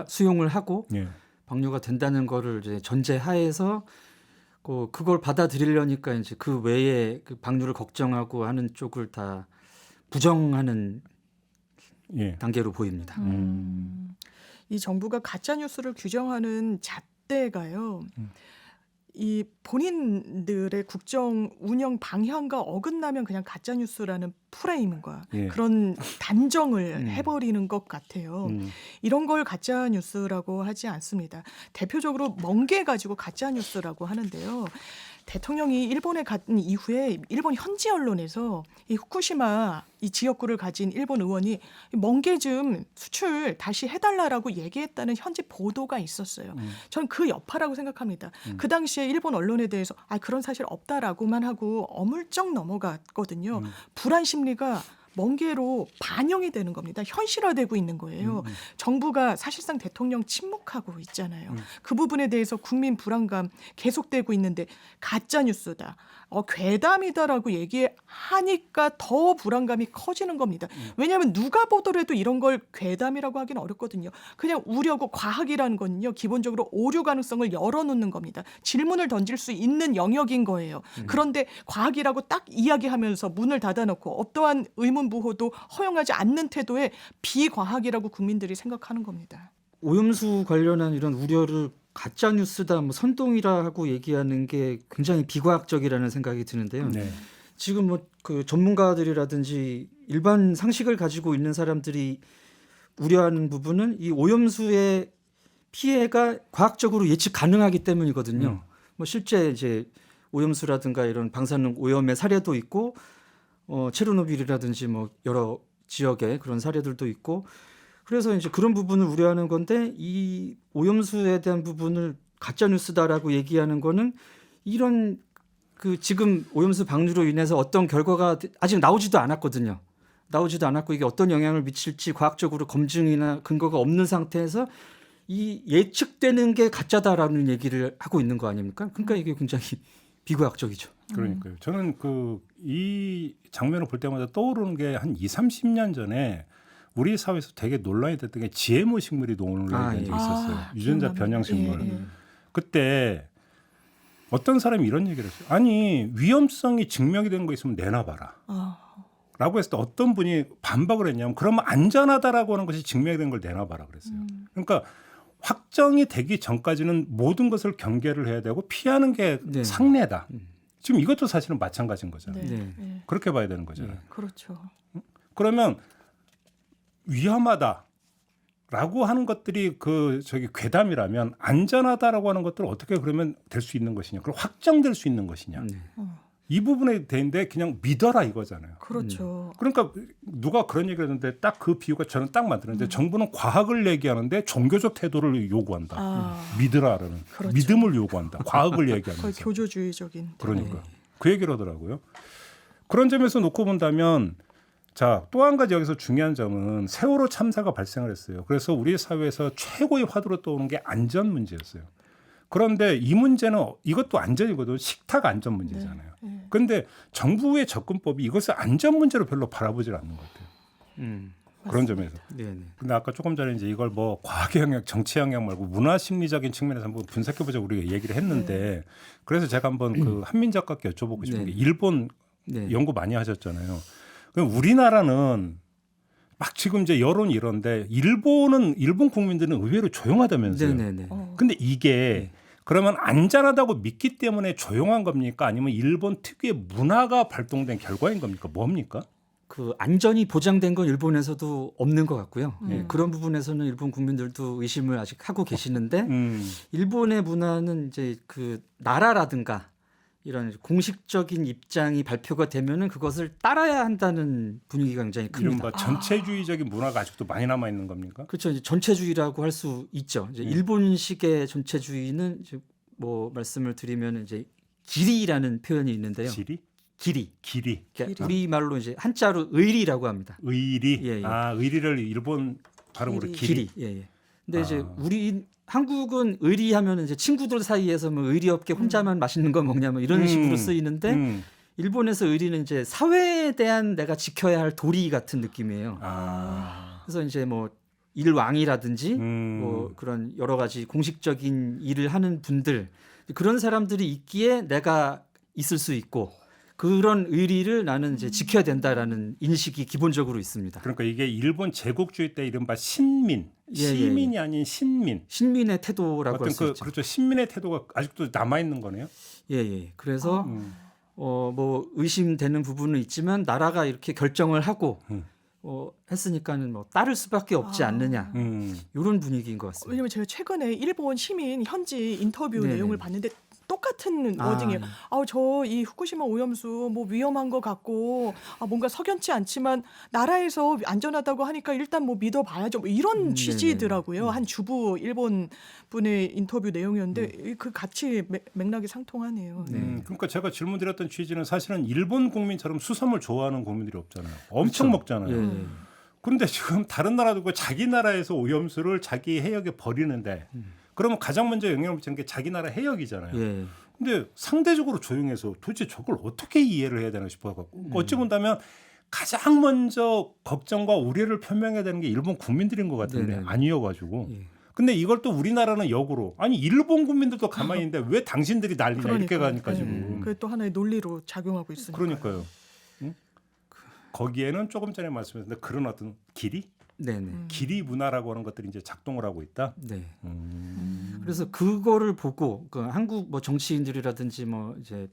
수용을 하고 예. 방류가 된다는 거를 이제 전제하에서 그걸 받아들이려니까 이제 그 외에 그 방류를 걱정하고 하는 쪽을 다 부정하는 예. 단계로 보입니다. 이 정부가 가짜 뉴스를 규정하는 잣대가요. 이 본인들의 국정 운영 방향과 어긋나면 그냥 가짜 뉴스라는 프레임과 예. 그런 단정을 해버리는 것 같아요. 이런 걸 가짜 뉴스라고 하지 않습니다. 대표적으로 멍게 가지고 가짜 뉴스라고 하는데요. 대통령이 일본에 간 이후에 일본 현지 언론에서 이 후쿠시마 이 지역구를 가진 일본 의원이 멍게 좀 수출 다시 해달라라고 얘기했다는 현지 보도가 있었어요. 저는 그 여파라고 생각합니다. 그 당시에 일본 언론에 대해서 그런 사실 없다라고만 하고 어물쩍 넘어갔거든요. 불안 심리가 멍게로 반영이 되는 겁니다. 현실화되고 있는 거예요. 정부가 사실상 대통령 침묵하고 있잖아요. 그 부분에 대해서 국민 불안감 계속되고 있는데 가짜 뉴스다. 괴담이다라고 얘기하니까 더 불안감이 커지는 겁니다. 왜냐하면 누가 보더라도 이런 걸 괴담이라고 하기는 어렵거든요. 그냥 우려고 과학이라는 건요. 기본적으로 오류 가능성을 열어놓는 겁니다. 질문을 던질 수 있는 영역인 거예요. 그런데 과학이라고 딱 이야기하면서 문을 닫아놓고 어떠한 의문부호도 허용하지 않는 태도에 비과학이라고 국민들이 생각하는 겁니다. 오염수 관련한 이런 우려를 가짜 뉴스다, 뭐 선동이라고 얘기하는 게 굉장히 비과학적이라는 생각이 드는데요. 네. 지금 뭐 그 전문가들이라든지 일반 상식을 가지고 있는 사람들이 우려하는 부분은 이 오염수의 피해가 과학적으로 예측 가능하기 때문이거든요. 뭐 실제 이제 오염수라든가 이런 방사능 오염의 사례도 있고, 체르노빌이라든지 뭐 여러 지역에 그런 사례들도 있고. 그래서 이제 그런 부분을 우려하는 건데 이 오염수에 대한 부분을 가짜 뉴스다라고 얘기하는 거는 이런 그 지금 오염수 방류로 인해서 어떤 결과가 아직 나오지도 않았거든요. 나오지도 않았고 이게 어떤 영향을 미칠지 과학적으로 검증이나 근거가 없는 상태에서 이 예측되는 게 가짜다라는 얘기를 하고 있는 거 아닙니까? 그러니까 이게 굉장히 비과학적이죠. 그러니까요. 저는 이 장면을 볼 때마다 떠오르는 게 한 20-30년 전에 우리 사회에서 되게 논란이 됐던 게 GMO 식물이 논란이 된 적이 있었어요. 유전자 변형 식물. 그때 어떤 사람이 이런 얘기를 했어요. 아니 위험성이 증명이 된 거 있으면 내놔봐라. 라고 했을 때 어떤 분이 반박을 했냐면 그러면 안전하다라고 하는 것이 증명이 된 걸 내놔봐라 그랬어요. 그러니까 확정이 되기 전까지는 모든 것을 경계를 해야 되고 피하는 게 상례다. 지금 이것도 사실은 마찬가지인 거잖아요. 네. 그렇게 봐야 되는 거잖아요. 그렇죠. 그러면 위험하다라고 하는 것들이 괴담이라면 안전하다라고 하는 것들을 어떻게 그러면 될 수 있는 것이냐? 그럼 확정될 수 있는 것이냐? 이 부분에 대한데 그냥 믿어라 이거잖아요. 그렇죠. 그러니까 누가 그런 얘기를 했는데 딱 그 비유가 저는 딱 맞는데 정부는 과학을 얘기하는데 종교적 태도를 요구한다. 믿으라라는 그렇죠. 믿음을 요구한다. 과학을 얘기하면서. 거의 교조주의적인. 그러니까 그 얘기를 하더라고요. 그런 점에서 놓고 본다면 자, 또 한 가지 여기서 중요한 점은 세월호 참사가 발생을 했어요. 그래서 우리 사회에서 최고의 화두로 떠오르는 게 안전 문제였어요. 그런데 이 문제는 이것도 안전이거든. 식탁 안전 문제잖아요. 그런데 정부의 접근법이 이것을 안전 문제로 별로 바라보질 않는 것 같아요. 그런 점에서. 근데 아까 조금 전에 이제 이걸 뭐 과학의 영역, 정치 영역 말고 문화 심리적인 측면에서 한번 분석해 보자 우리가 얘기를 했는데 그래서 제가 한번 그 한민 작가께 여쭤보고 싶은 게 일본 연구 많이 하셨잖아요. 그럼 우리나라는 막 지금 이제 여론이 이런데 일본 국민들은 의외로 조용하다면서요. 근데 이게 그러면 안전하다고 믿기 때문에 조용한 겁니까? 아니면 일본 특유의 문화가 발동된 결과인 겁니까? 뭡니까? 그 안전이 보장된 건 일본에서도 없는 것 같고요. 그런 부분에서는 일본 국민들도 의심을 아직 하고 계시는데 일본의 문화는 이제 그 나라라든가 이런 공식적인 입장이 발표가 되면은 그것을 따라야 한다는 분위기가 굉장히 큽니다. 이른바 전체주의적인 문화가 아직도 많이 남아 있는 겁니까? 그렇죠. 이제 전체주의라고 할 수 있죠. 이제 일본식의 전체주의는 이제 뭐 말씀을 드리면 이제 기리라는 표현이 있는데요. 기리. 그러니까 우리 말로 이제 한자로 의리라고 합니다. 의리. 의리를 일본 발음으로 기리. 근데 이제 한국은 의리하면 이제 친구들 사이에서 뭐 의리 없게 혼자만 맛있는 거 먹냐 뭐 이런 식으로 쓰이는데 일본에서 의리는 이제 사회에 대한 내가 지켜야 할 도리 같은 느낌이에요. 그래서 이제 뭐 일왕이라든지 뭐 그런 여러 가지 공식적인 일을 하는 분들, 그런 사람들이 있기에 내가 있을 수 있고, 그런 의리를 나는 이제 지켜야 된다라는 인식이 기본적으로 있습니다. 그러니까 이게 일본 제국주의 때 이른바 신민, 시민이 아닌 신민, 신민의 태도라고 할 수 있죠. 그렇죠. 신민의 태도가 아직도 남아 있는 거네요. 예. 그래서 뭐 의심되는 부분은 있지만 나라가 이렇게 결정을 하고 했으니까는 뭐 따를 수밖에 없지 않느냐, 이런 분위기인 것 같습니다. 왜냐면 제가 최근에 일본 시민 현지 인터뷰 네네. 내용을 봤는데 똑같은 워딩이에요. 저 이 후쿠시마 오염수 뭐 위험한 것 같고 뭔가 석연치 않지만 나라에서 안전하다고 하니까 일단 뭐 믿어봐야죠. 뭐 이런 취지더라고요. 한 주부 일본 분의 인터뷰 내용이었는데 그 같이 맥락이 상통하네요. 그러니까 제가 질문드렸던 취지는 사실은 일본 국민처럼 수산물 좋아하는 국민들이 없잖아요. 엄청 먹잖아요. 그런데 지금 다른 나라도 자기 나라에서 오염수를 자기 해역에 버리는데 그러면 가장 먼저 영향을 미치는 게 자기 나라 해역이잖아요. 근데 상대적으로 조용해서 도대체 저걸 어떻게 이해를 해야 되나 싶어갖고 어찌 본다면 가장 먼저 걱정과 우려를 표명해야 되는 게 일본 국민들인 것 같은데 아니어가지고 근데 이걸 또 우리나라는 역으로 아니 일본 국민들도 가만히 있는데 왜 당신들이 난리냐 이렇게 가니까 지금 그게 또 하나의 논리로 작용하고 있으니까. 그러니까요. 거기에는 조금 전에 말씀하셨는데 그런 어떤 길이 길이 문화라고 하는 것들이 이제 작동을 하고 있다. 그래서 그거를 보고 그 한국 뭐 정치인들이라든지 뭐 이제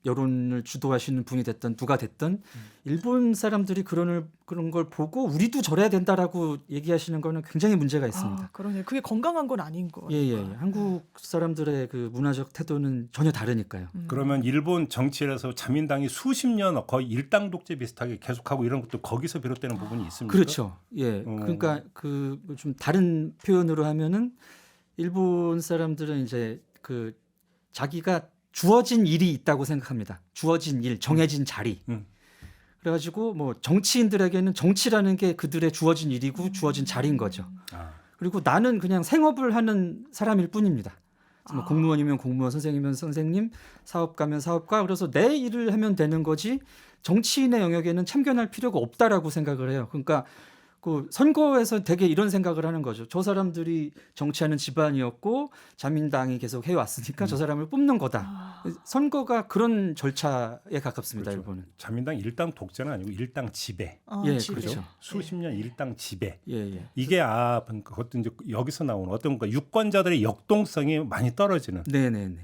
여론을 주도하시는 분이 됐든 누가 됐든 일본 사람들이 그런 걸 보고 우리도 저래야 된다라고 얘기하시는 거는 굉장히 문제가 있습니다. 그러네요. 그게 건강한 건 아닌 거예요. 한국 사람들의 그 문화적 태도는 전혀 다르니까요. 그러면 일본 정치에서 자민당이 수십 년 거의 일당 독재 비슷하게 계속하고 이런 것도 거기서 비롯되는 부분이 있습니까? 그렇죠. 그러니까 그 좀 다른 표현으로 하면은 일본 사람들은 이제 그 자기가 주어진 일이 있다고 생각합니다. 주어진 일, 정해진 자리. 그래가지고 뭐 정치인들에게는 정치라는 게 그들의 주어진 일이고 주어진 자리인 거죠. 그리고 나는 그냥 생업을 하는 사람일 뿐입니다. 뭐 공무원이면 공무원, 선생님이면 선생님, 사업가면 사업가. 그래서 내 일을 하면 되는 거지 정치인의 영역에는 참견할 필요가 없다라고 생각을 해요. 그러니까 그 선거에서 되게 이런 생각을 하는 거죠. 저 사람들이 정치하는 집안이었고 자민당이 계속 해왔으니까 저 사람을 뽑는 거다. 선거가 그런 절차에 가깝습니다. 그렇죠. 일본은. 자민당 일당 독재는 아니고 일당 지배. 그렇죠. 수십 년 일당 지배. 이게 그것도 이제 여기서 나오는 어떤 유권자들의 역동성이 많이 떨어지는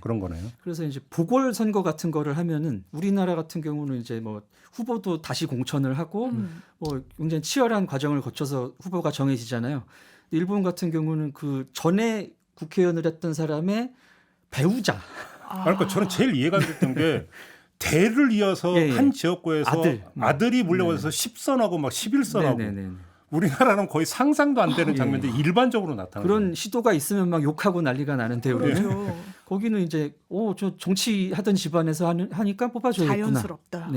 그런 거네요. 그래서 이제 보궐 선거 같은 거를 하면은 우리나라 같은 경우는 이제 뭐 후보도 다시 공천을 하고 뭐 굉장히 치열한 과정을 거쳐서 후보가 정해지잖아요. 일본 같은 경우는 그 전에 국회의원을 했던 사람의 배우자. 그러니까 저는 제일 이해가 안 됐던 게 대를 이어서 한 지역구에서 아들이 물려와서 10선하고 막 11선하고 우리나라는 거의 상상도 안 되는 장면들이 일반적으로 나타나요. 그런 시도가 있으면 막 욕하고 난리가 나는데 우리는 거기는 이제 저 정치하던 집안에서 하니까 뽑아줘야겠구나. 자연스럽다.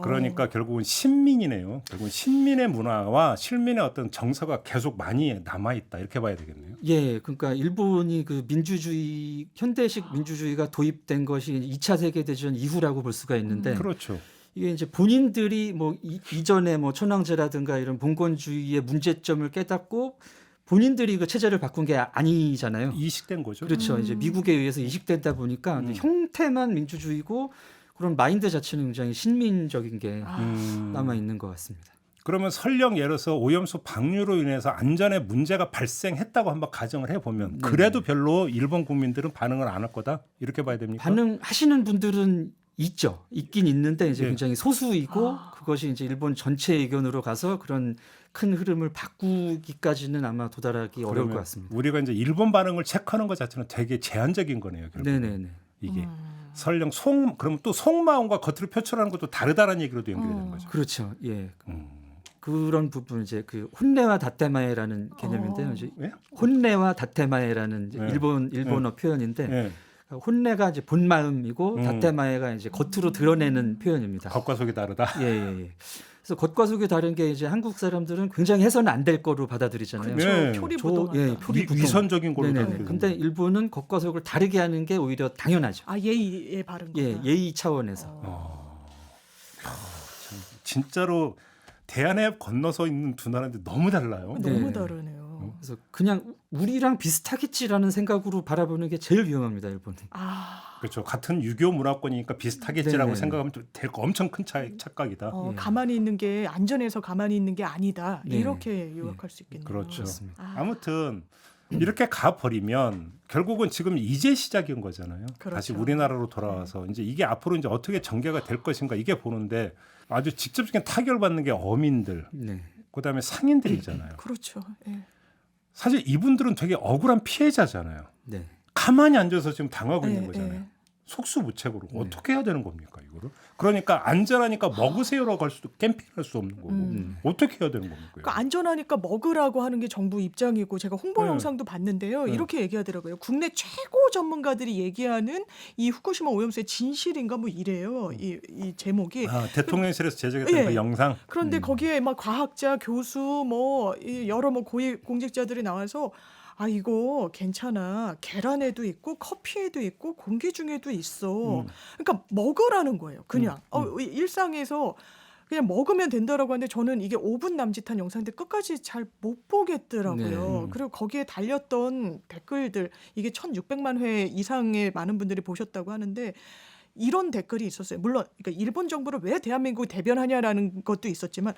그러니까 결국은 신민이네요. 결국은 신민의 문화와 실민의 어떤 정서가 계속 많이 남아 있다 이렇게 봐야 되겠네요. 그러니까 일본이 그 민주주의 현대식 민주주의가 도입된 것이 2차 세계 대전 이후라고 볼 수가 있는데, 그렇죠. 이게 이제 본인들이 뭐 이전에 뭐 천황제라든가 이런 봉건주의의 문제점을 깨닫고 본인들이 그 체제를 바꾼 게 아니잖아요. 이식된 거죠. 그렇죠. 이제 미국에 의해서 이식된다 보니까 형태만 민주주의고. 그런 마인드 자체는 굉장히 신민적인 게 남아 있는 것 같습니다. 그러면 설령 예를 들어서 오염수 방류로 인해서 안전에 문제가 발생했다고 한번 가정을 해보면 그래도 별로 일본 국민들은 반응을 안 할 거다 이렇게 봐야 됩니까? 반응하시는 분들은 있긴 있는데 이제 굉장히 소수이고 그것이 이제 일본 전체 의견으로 가서 그런 큰 흐름을 바꾸기까지는 아마 도달하기 어려울 것 같습니다. 우리가 이제 일본 반응을 체크하는 것 자체는 되게 제한적인 거네요. 결국은. 이게. 설령 그럼 또 속마음과 겉으로 표출하는 것도 다르다는 얘기로도 연결이 되는 거죠. 그렇죠. 그런 부분 이제 그 혼내와 다테마에라는 개념인데요. 이제 혼내와 다테마에라는 일본어 표현인데 혼내가 이제 본 마음이고 다테마에가 이제 겉으로 드러내는 표현입니다. 겉과 속이 다르다. 그래서 겉과 속이 다른 게 이제 한국 사람들은 굉장히 해서는 안 될 거로 받아들이잖아요. 표리부동. 위선적인 걸로. 근데 일본은 겉과 속을 다르게 하는 게 오히려 당연하죠. 예의에 바른 거다. 예의 차원에서. 참, 진짜로 대안에 건너서 있는 두 나라인데 너무 달라요. 너무 다르네요. 그래서 그냥 우리랑 비슷하겠지라는 생각으로 바라보는 게 제일 위험합니다, 일본은. 그렇죠. 같은 유교 문화권이니까 비슷하겠지라고 네네. 생각하면 될 거 엄청 큰 착각이다. 가만히 있는 게 안전해서 가만히 있는 게 아니다. 네. 이렇게 요약할 수 있겠네요. 그렇죠. 아무튼 이렇게 가버리면 결국은 지금 이제 시작인 거잖아요. 그렇죠. 다시 우리나라로 돌아와서 이제 이게 앞으로 이제 어떻게 전개가 될 것인가 이게 보는데 아주 직접적인 타결받는 게 어민들, 네. 그다음에 상인들이잖아요. 그렇죠. 예. 사실 이분들은 되게 억울한 피해자잖아요. 네. 가만히 앉아서 지금 당하고 있는 예, 거잖아요. 예. 속수무책으로 어떻게 해야 되는 겁니까 이거를? 그러니까 안전하니까 먹으세요라고 할 수도 캠핑할 수 없는 거고 어떻게 해야 되는 겁니까? 그러니까 안전하니까 먹으라고 하는 게 정부 입장이고 제가 홍보 영상도 봤는데요. 이렇게 얘기하더라고요. 국내 최고 전문가들이 얘기하는 이 후쿠시마 오염수의 진실인가 뭐 이래요. 이 제목이. 대통령실에서 제작했던 예. 그 영상. 그런데 거기에 막 과학자, 교수, 뭐 여러 뭐 고위 공직자들이 나와서 이거 괜찮아. 계란에도 있고 커피에도 있고 공기 중에도 있어. 그러니까 먹으라는 거예요. 그냥 일상에서 그냥 먹으면 된다라고 하는데 저는 이게 5분 남짓한 영상인데 끝까지 잘 못 보겠더라고요. 그리고 거기에 달렸던 댓글들 이게 1,600만 회 이상의 많은 분들이 보셨다고 하는데 이런 댓글이 있었어요. 물론 그러니까 일본 정부를 왜 대한민국이 대변하냐라는 것도 있었지만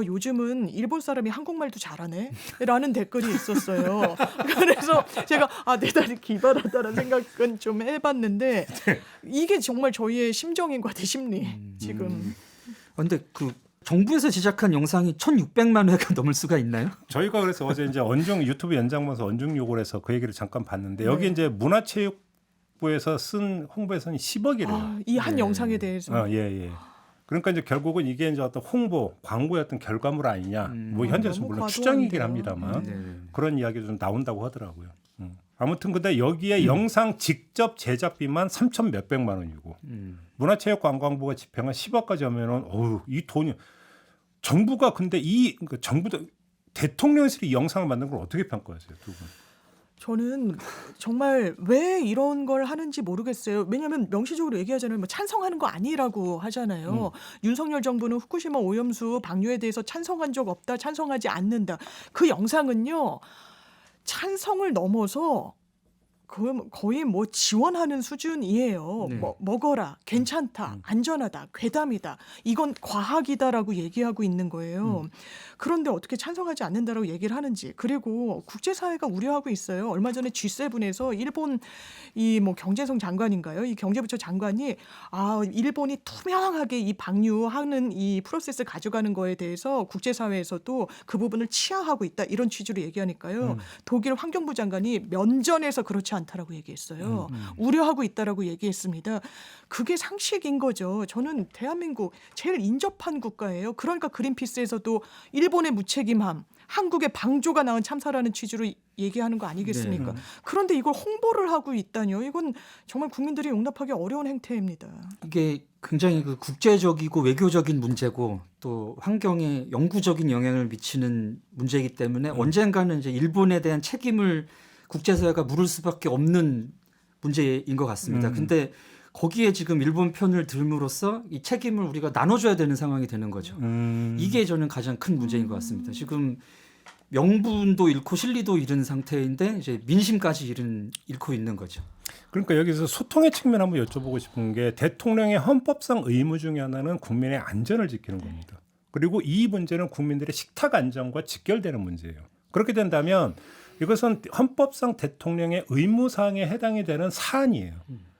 요즘은 일본 사람이 한국말도 잘하네 라는 댓글이 있었어요. 그래서 제가 대단히 기발하다는 생각은 좀 해봤는데 이게 정말 저희의 심정인 것 같아요. 심리 지금. 그런데 그 정부에서 제작한 영상이 1,600만 회가 넘을 수가 있나요? 저희가 그래서 어제 이제 언중 유튜브 연장방송 언중 요구를 해서 그 얘기를 잠깐 봤는데 여기 이제 문화체육부에서 쓴 홍보에서는 10억이래요. 이 한 영상에 대해서. 예. 그러니까 이제 결국은 이게 이제 어떤 홍보, 광고의 어떤 결과물 아니냐. 뭐 현재는 물론 추정이긴 합니다만 그런 이야기가 좀 나온다고 하더라고요. 아무튼 근데 여기에 영상 직접 제작비만 3천 몇백만 원이고 문화체육관광부가 집행한 10억까지 하면은 이 돈이 정부가 근데 그러니까 정부도 대통령실이 이 영상을 만든 걸 어떻게 평가하세요, 두 분? 저는 정말 왜 이런 걸 하는지 모르겠어요. 왜냐하면 명시적으로 얘기하잖아요. 뭐 찬성하는 거 아니라고 하잖아요. 윤석열 정부는 후쿠시마 오염수 방류에 대해서 찬성한 적 없다, 찬성하지 않는다. 그 영상은요. 찬성을 넘어서 거의 뭐 지원하는 수준이에요. 먹어라, 괜찮다, 안전하다, 괴담이다. 이건 과학이다라고 얘기하고 있는 거예요. 그런데 어떻게 찬성하지 않는다라고 얘기를 하는지. 그리고 국제사회가 우려하고 있어요. 얼마 전에 G7에서 일본 이 뭐 경제성 장관인가요? 이 경제부처 장관이 일본이 투명하게 이 방류하는 이 프로세스를 가져가는 거에 대해서 국제사회에서도 그 부분을 치하하고 있다. 이런 취지로 얘기하니까요. 독일 환경부 장관이 면전에서 그렇지 않다라고 얘기했어요. 우려하고 있다라고 얘기했습니다. 그게 상식인 거죠. 저는 대한민국 제일 인접한 국가예요. 그러니까 그린피스에서도 일본의 무책임함, 한국의 방조가 낳은 참사라는 취지로 얘기하는 거 아니겠습니까? 그런데 이걸 홍보를 하고 있다니요. 이건 정말 국민들이 용납하기 어려운 행태입니다. 이게 굉장히 그 국제적이고 외교적인 문제고 또 환경에 영구적인 영향을 미치는 문제이기 때문에 언젠가는 이제 일본에 대한 책임을 국제사회가 물을 수밖에 없는 문제인 것 같습니다. 근데 거기에 지금 일본 편을 들므로써 이 책임을 우리가 나눠줘야 되는 상황이 되는 거죠. 이게 저는 가장 큰 문제인 것 같습니다. 지금 명분도 잃고 실리도 잃은 상태인데 이제 민심까지 잃고 있는 거죠. 그러니까 여기서 소통의 측면 한번 여쭤보고 싶은 게 대통령의 헌법상 의무 중에 하나는 국민의 안전을 지키는 겁니다. 그리고 이 문제는 국민들의 식탁 안전과 직결되는 문제예요. 그렇게 된다면 이것은 헌법상 대통령의 의무사항에 해당이 되는 사안이에요.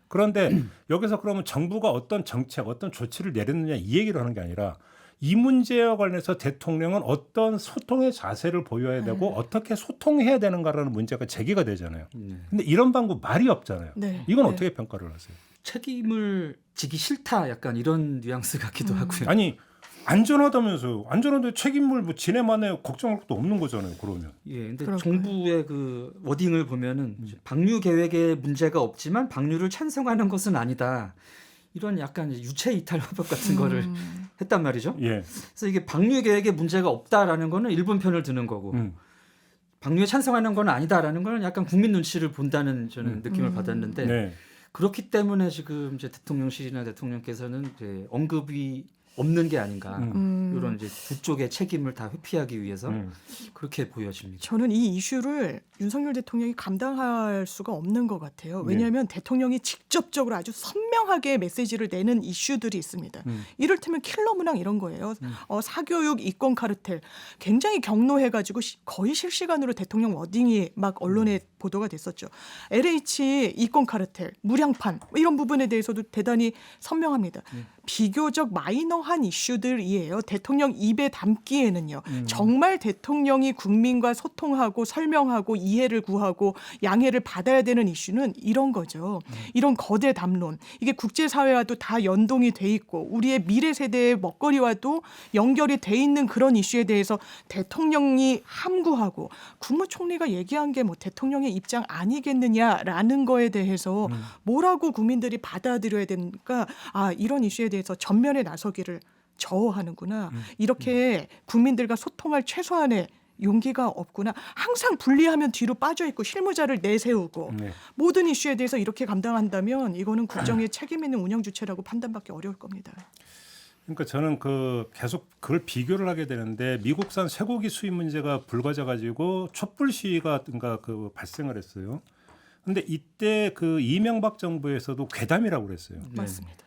그런데 여기서 그러면 정부가 어떤 정책, 어떤 조치를 내렸느냐 이 얘기를 하는 게 아니라 이 문제와 관련해서 대통령은 어떤 소통의 자세를 보여야 되고 어떻게 소통해야 되는가라는 문제가 제기가 되잖아요. 근데 이런 방법 말이 없잖아요. 이건 어떻게 평가를 하세요? 책임을 지기 싫다 약간 이런 뉘앙스 같기도 하고요. 아니 안전하다면서요. 안전한데 책임을 뭐 지네만에 걱정할 것도 없는 거잖아요. 그러면. 예, 근데 정부의 그 워딩을 보면은 방류 계획에 문제가 없지만 방류를 찬성하는 것은 아니다. 이런 약간 유체 이탈 화법 같은 거를 했단 말이죠. 예. 그래서 이게 방류 계획에 문제가 없다라는 거는 일본 편을 드는 거고 방류에 찬성하는 건 아니다라는 거는 약간 국민 눈치를 본다는 저는 느낌을 받았는데 그렇기 때문에 지금 이제 대통령실이나 대통령께서는 이제 언급이 없는 게 아닌가. 이런 이제 두 쪽의 책임을 다 회피하기 위해서 그렇게 보여집니다. 저는 이 이슈를 윤석열 대통령이 감당할 수가 없는 것 같아요. 왜냐하면 대통령이 직접적으로 아주 선명하게 메시지를 내는 이슈들이 있습니다. 이를테면 킬러 문항 이런 거예요. 사교육 이권 카르텔 굉장히 경로해가지고 거의 실시간으로 대통령 워딩이 막 언론에 보도가 됐었죠. LH 이권 카르텔, 무량판 이런 부분에 대해서도 대단히 선명합니다. 비교적 마이너한 이슈들이에요. 대통령 입에 담기에는요. 정말 대통령이 국민과 소통하고 설명하고 이해를 구하고 양해를 받아야 되는 이슈는 이런 거죠. 이런 거대 담론. 이게 국제사회와도 다 연동이 돼 있고 우리의 미래 세대의 먹거리와도 연결이 돼 있는 그런 이슈에 대해서 대통령이 함구하고 국무총리가 얘기한 게 뭐 대통령의 입장 아니겠느냐라는 거에 대해서 뭐라고 국민들이 받아들여야 되니까 이런 이슈에 대해서 전면에 나서기를 저하는구나. 이렇게 국민들과 소통할 최소한의 용기가 없구나. 항상 분리하면 뒤로 빠져 있고 실무자를 내세우고 모든 이슈에 대해서 이렇게 감당한다면 이거는 국정의 책임 있는 운영 주체라고 판단받기 어려울 겁니다. 그러니까 저는 계속 그걸 비교를 하게 되는데 미국산 쇠고기 수입 문제가 불거져 가지고 촛불 시위가 발생을 했어요. 근데 이때 이명박 정부에서도 괴담이라고 그랬어요. 맞습니다.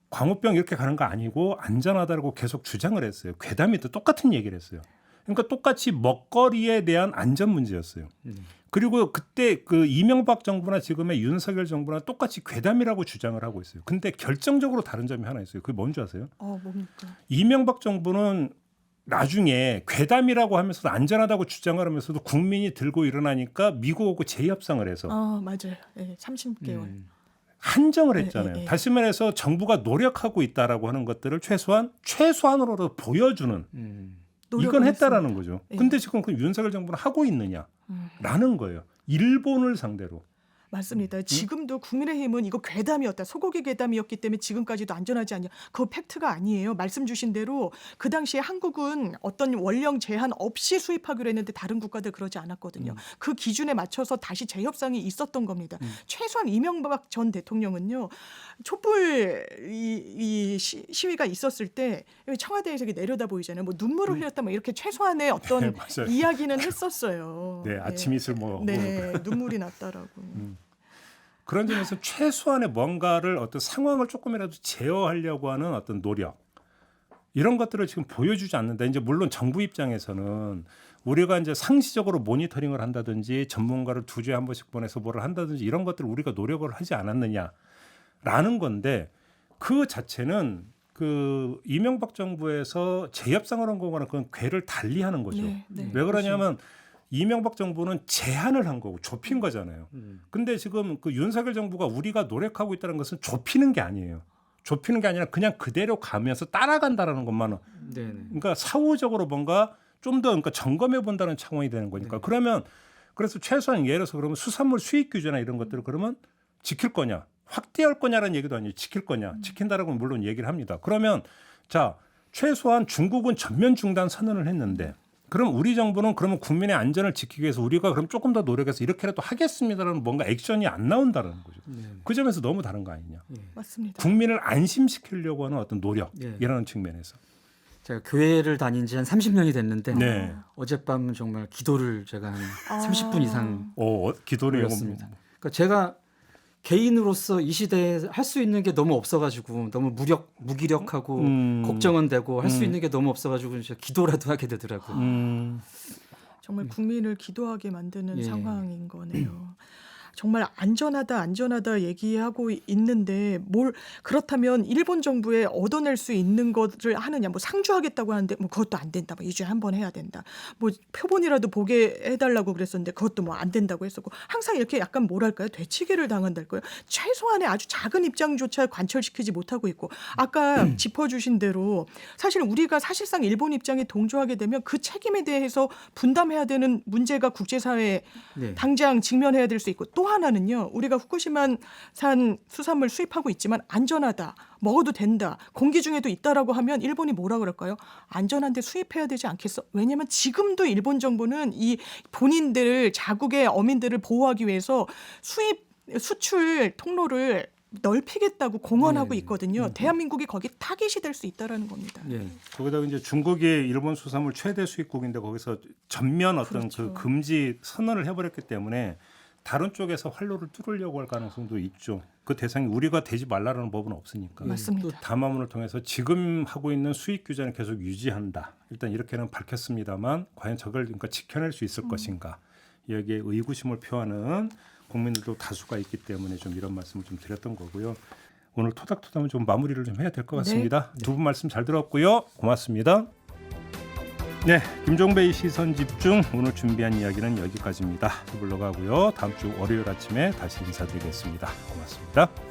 광우병 이렇게 가는 거 아니고 안전하다고 계속 주장을 했어요. 괴담이도 똑같은 얘기를 했어요. 그러니까 똑같이 먹거리에 대한 안전 문제였어요. 그리고 그때 이명박 정부나 지금의 윤석열 정부나 똑같이 괴담이라고 주장을 하고 있어요. 근데 결정적으로 다른 점이 하나 있어요. 그게 뭔지 아세요? 뭡니까? 이명박 정부는 나중에 괴담이라고 하면서도 안전하다고 주장을 하면서도 국민이 들고 일어나니까 미국하고 재협상을 해서 맞아요. 30개월. 한정을 했잖아요. 다시 말해서 정부가 노력하고 있다라고 하는 것들을 최소한으로도 보여주는 이건 했다라는 거죠. 근데 지금 윤석열 정부는 하고 있느냐라는 거예요. 일본을 상대로. 맞습니다. 지금도 국민의힘은 이거 괴담이었다. 소고기 괴담이었기 때문에 지금까지도 안전하지 않냐. 그거 팩트가 아니에요. 말씀 주신 대로 그 당시에 한국은 어떤 원령 제한 없이 수입하기로 했는데 다른 국가들 그러지 않았거든요. 그 기준에 맞춰서 다시 재협상이 있었던 겁니다. 최소한 이명박 전 대통령은요. 촛불 시위가 있었을 때 청와대에서 내려다 보이잖아요. 뭐 눈물을 흘렸다 뭐 이렇게 최소한의 어떤 이야기는 했었어요. 네, 아침 이슬 눈물이 났다라고. 그런 점에서 최소한의 뭔가를 어떤 상황을 조금이라도 제어하려고 하는 어떤 노력 이런 것들을 지금 보여주지 않는다. 이제 물론 정부 입장에서는 우리가 이제 상시적으로 모니터링을 한다든지 전문가를 2주에 한 번씩 보내서 뭐를 한다든지 이런 것들을 우리가 노력을 하지 않았느냐라는 건데 그 자체는 이명박 정부에서 재협상을 한 거거나 그건 궤를 달리하는 거죠. 왜 그러냐면 이명박 정부는 제한을 한 거고 좁힌 거잖아요. 근데 지금 윤석열 정부가 우리가 노력하고 있다는 것은 좁히는 게 아니에요. 좁히는 게 아니라 그냥 그대로 가면서 따라간다라는 것만은. 그러니까 사후적으로 뭔가 좀 더 점검해 본다는 차원이 되는 거니까. 그래서 최소한 예를 들어서 그러면 수산물 수입 규제나 이런 것들을 그러면 지킬 거냐, 확대할 거냐라는 얘기도 아니에요. 지킬 거냐, 지킨다라고 물론 얘기를 합니다. 그러면 자 최소한 중국은 전면 중단 선언을 했는데. 그럼 우리 정부는 그러면 국민의 안전을 지키기 위해서 우리가 그럼 조금 더 노력해서 이렇게라도 하겠습니다라는 뭔가 액션이 안 나온다는 거죠. 그 점에서 너무 다른 거 아니냐. 맞습니다. 국민을 안심시키려고 하는 어떤 노력이라는 측면에서. 제가 교회를 다닌 지 한 30년이 됐는데 어젯밤은 정말 기도를 제가 한 30분 이상 기도를 했습니다. 그러니까 제가 개인으로서 이 시대에 할 수 있는 게 너무 없어가지고 너무 무기력하고 걱정은 되고 할 수 있는 게 너무 없어가지고 제가 기도라도 하게 되더라고요. 정말 국민을 기도하게 만드는 상황인 거네요. 정말 안전하다 얘기하고 있는데 그렇다면 일본 정부에 얻어낼 수 있는 것을 하느냐. 상주하겠다고 하는데 그것도 안 된다. 2주에 한 번 해야 된다. 표본이라도 보게 해달라고 그랬었는데 그것도 안 된다고 했었고 항상 이렇게 약간 되치기를 당한달까요. 최소한의 아주 작은 입장조차 관철시키지 못하고 있고 아까 짚어주신 대로 사실 우리가 사실상 일본 입장에 동조하게 되면 그 책임에 대해서 분담해야 되는 문제가 국제사회에 당장 직면해야 될 수 있고 또 하나는요. 우리가 후쿠시마산 수산물 수입하고 있지만 안전하다. 먹어도 된다. 공기 중에도 있다라고 하면 일본이 뭐라 그럴까요? 안전한데 수입해야 되지 않겠어? 왜냐하면 지금도 일본 정부는 이 본인들 자국의 어민들을 보호하기 위해서 수출 통로를 넓히겠다고 공언하고 네. 있거든요. 대한민국이 거기 타깃이 될 수 있다라는 겁니다. 예. 거기다가 이제 중국이 일본 수산물 최대 수입국인데 거기서 전면 어떤 그렇죠. 그 금지 선언을 해버렸기 때문에 다른 쪽에서 활로를 뚫으려고 할 가능성도 있죠. 그 대상이 우리가 되지 말라는 법은 없으니까. 맞습니다. 담화문을 통해서 지금 하고 있는 수입 규제는 계속 유지한다. 일단 이렇게는 밝혔습니다만 과연 저걸 그러니까 지켜낼 수 있을 것인가. 여기에 의구심을 표하는 국민들도 다수가 있기 때문에 좀 이런 말씀을 좀 드렸던 거고요. 오늘 토닥토닥은 좀 마무리를 좀 해야 될 것 같습니다. 두 분 말씀 잘 들었고요. 고맙습니다. 네, 김종배의 시선 집중 오늘 준비한 이야기는 여기까지입니다. 물러가고요. 다음 주 월요일 아침에 다시 인사드리겠습니다. 고맙습니다.